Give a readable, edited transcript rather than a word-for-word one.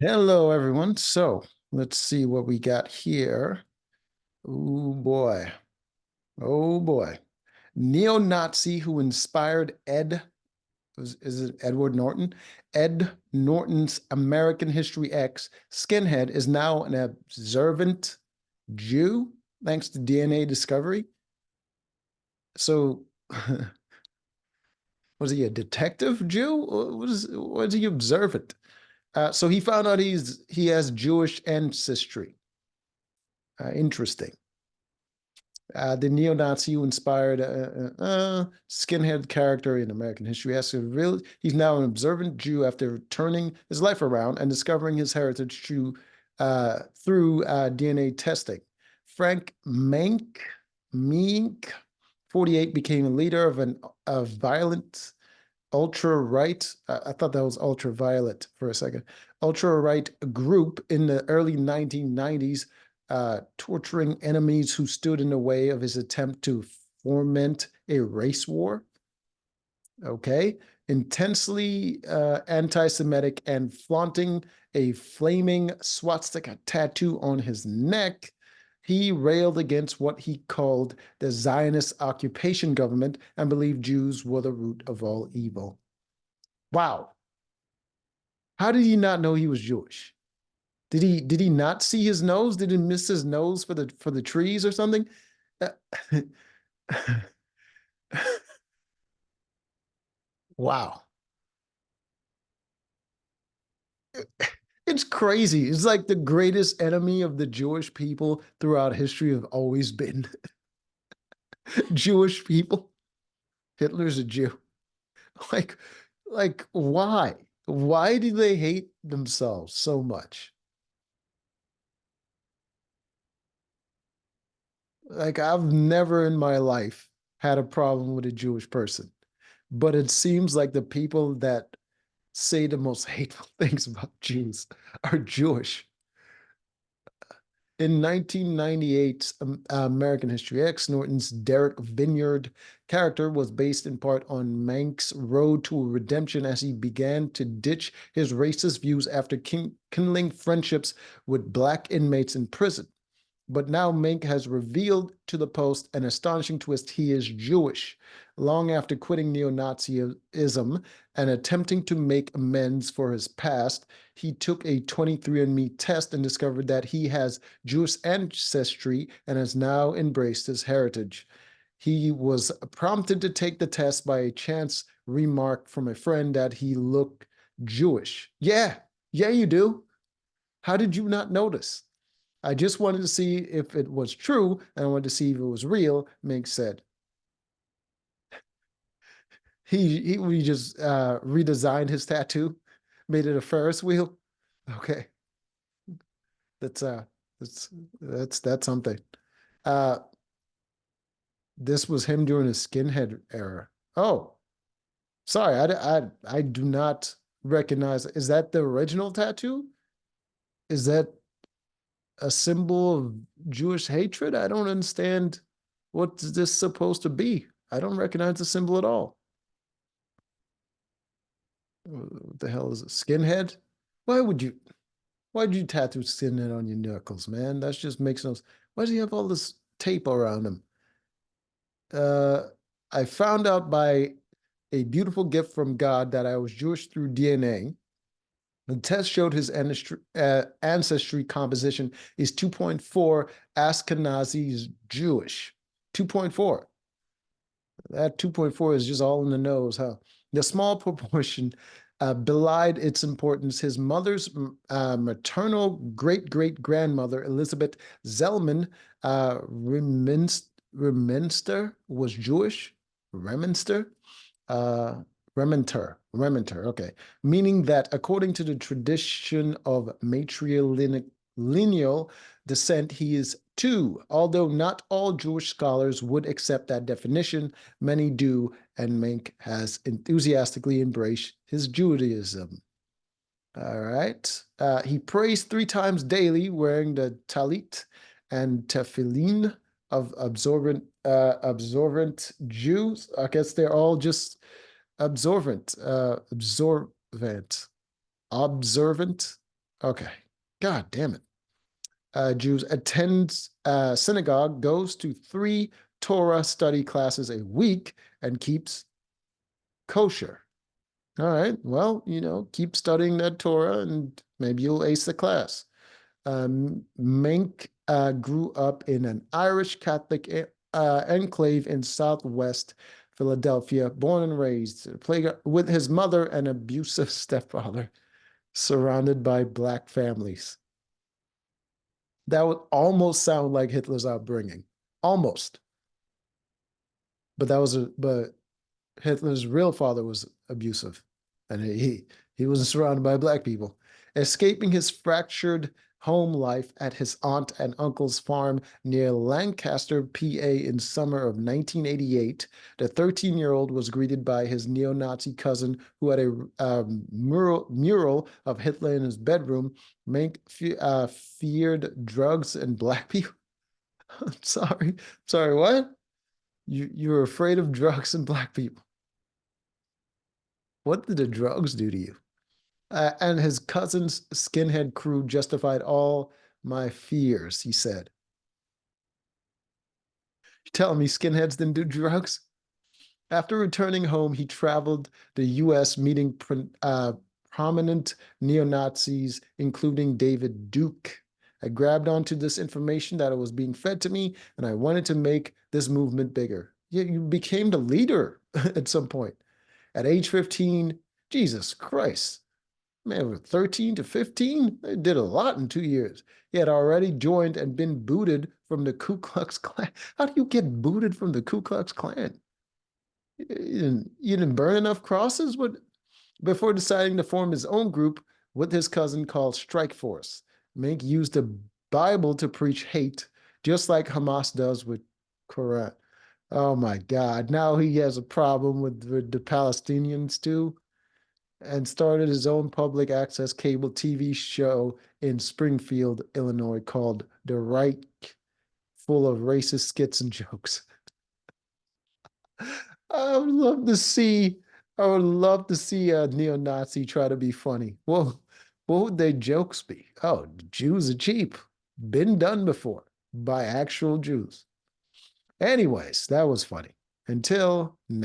Hello, everyone. So let's see what we got here. Oh boy. Oh boy. Neo-Nazi who inspired is it Edward Norton? Ed Norton's American History X skinhead is now an observant Jew thanks to DNA discovery. So was he a detective Jew? Or was he observant? So he found out he has Jewish ancestry. Interesting. The neo-Nazi who inspired skinhead character in American history he's now an observant Jew after turning his life around and discovering his heritage through DNA testing. Frank Mink, 48, became a leader of violent ultra-right. I thought that was ultraviolet for a second. Ultra-right group in the early 1990s, torturing enemies who stood in the way of his attempt to foment a race war. Okay. Intensely anti-Semitic and flaunting a flaming swastika tattoo on his neck, he railed against what he called the Zionist occupation government and believed Jews were the root of all evil. Wow. How did he not know he was Jewish? Did he not see his nose? Did he miss his nose for the trees or something? Uh, wow. It's crazy. It's like the greatest enemy of the Jewish people throughout history have always been Jewish people. Hitler's a Jew. Like, like why? Why do they hate themselves so much? Like, I've never in my life had a problem with a Jewish person, but it seems like the people that say the most hateful things about Jews are Jewish. In 1998's American History X, Norton's Derek Vineyard character was based in part on Mank's road to redemption as he began to ditch his racist views after kindling friendships with Black inmates in prison. But now Mink has revealed to the Post an astonishing twist. He is Jewish. Long after quitting neo-Nazism and attempting to make amends for his past, he took a 23andMe test and discovered that he has Jewish ancestry and has now embraced his heritage. He was prompted to take the test by a chance remark from a friend that he looked Jewish. Yeah, yeah, you do. How did you not notice? I just wanted to see if it was true, and I wanted to see if it was real. Mink said he just redesigned his tattoo, made it a Ferris wheel. Okay, that's uh that's that's something. Uh, this was him during his skinhead era. Oh, sorry, I do not recognize. Is that the original tattoo? Is that a symbol of Jewish hatred? I don't understand. What's this supposed to be? I don't recognize the symbol at all. What the hell is it? Skinhead? Why would you? Why'd you tattoo skinhead on your knuckles, man? That just makes no. Why does he have all this tape around him? Uh, I found out by a beautiful gift from God that I was Jewish through DNA. The test showed his ancestry composition is 2.4 Ashkenazi Jewish. 2.4. That 2.4 is just all in the nose, huh? The small proportion belied its importance. His mother's maternal great-great-grandmother, Elizabeth Zellman Remenster, was Jewish. Remenster? Uh, Rementer, okay. Meaning that according to the tradition of matrilineal descent, he is two. Although not all Jewish scholars would accept that definition, many do, and Mink has enthusiastically embraced his Judaism. All right. He prays 3 times daily, wearing the talit and tefillin of observant Jews. I guess they're all just observant, observant. Okay. God damn it. Jews attends synagogue, goes to 3 Torah study classes a week, and keeps kosher. All right. Well, keep studying that Torah and maybe you'll ace the class. Menck grew up in an Irish Catholic enclave in Southwest Philadelphia, born and raised with his mother, an abusive stepfather, surrounded by black families. That would almost sound like Hitler's upbringing, almost. But Hitler's real father was abusive, and he wasn't surrounded by black people. Escaping his fractured home life at his aunt and uncle's farm near Lancaster, PA, in summer of 1988, the 13-year-old was greeted by his neo-Nazi cousin, who had a mural of Hitler in his bedroom. Mank feared drugs and black people. I'm sorry, what? You're afraid of drugs and black people. What did the drugs do to you? And his cousin's skinhead crew justified all my fears, he said. You telling me skinheads didn't do drugs? After returning home, he traveled the U.S., meeting prominent neo-Nazis, including David Duke. I grabbed onto this information that it was being fed to me, and I wanted to make this movement bigger. You became the leader at some point. At age 15, Jesus Christ. Man, 13 to 15, they did a lot in 2 years. He had already joined and been booted from the Ku Klux Klan. How do you get booted from the Ku Klux Klan? You didn't burn enough crosses? Before deciding to form his own group with his cousin called Strike Force. Mink used the Bible to preach hate, just like Hamas does with Quran. Oh my God. Now he has a problem with the Palestinians too, and started his own public access cable TV show in Springfield, Illinois called The Right, full of racist skits and jokes. I would love to see I would love to see a neo-Nazi try to be funny. Well, what would their jokes be? Oh, Jews are cheap. Been done before by actual Jews. Anyways, that was funny. Until